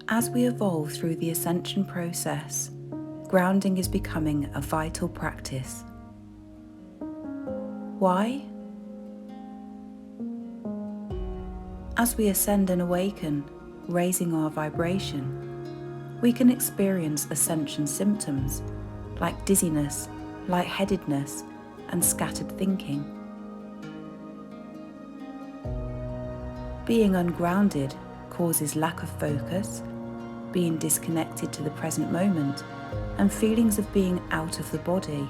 As we evolve through the ascension process, grounding is becoming a vital practice. Why? As we ascend and awaken, raising our vibration, we can experience ascension symptoms like dizziness, lightheadedness, and scattered thinking. Being ungrounded causes lack of focus, being disconnected to the present moment, and feelings of being out of the body.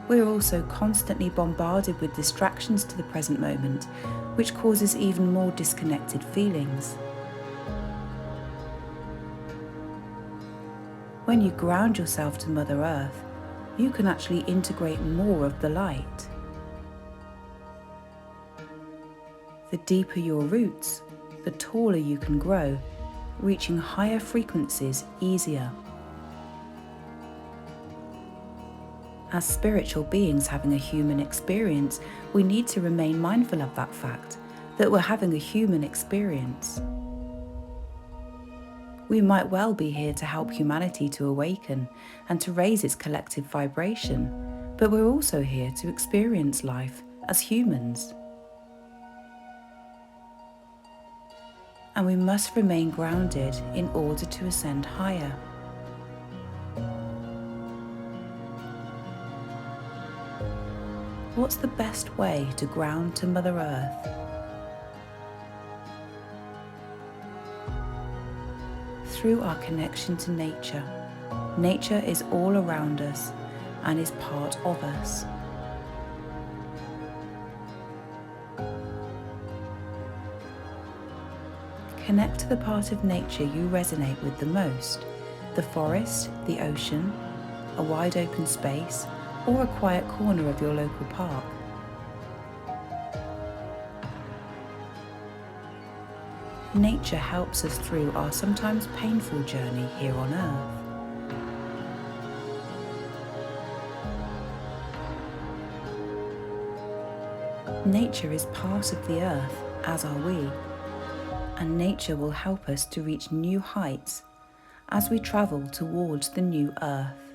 We're also constantly bombarded with distractions to the present moment, which causes even more disconnected feelings. When you ground yourself to Mother Earth, you can actually integrate more of the light. The deeper your roots, the taller you can grow, reaching higher frequencies easier. As spiritual beings having a human experience, we need to remain mindful of that fact, that we're having a human experience. We might well be here to help humanity to awaken and to raise its collective vibration, but we're also here to experience life as humans. And we must remain grounded in order to ascend higher. What's the best way to ground to Mother Earth? Through our connection to nature. Nature is all around us and is part of us. Connect to the part of nature you resonate with the most, the forest, the ocean, a wide open space, or a quiet corner of your local park. Nature helps us through our sometimes painful journey here on Earth. Nature is part of the Earth, as are we, and nature will help us to reach new heights as we travel towards the new Earth.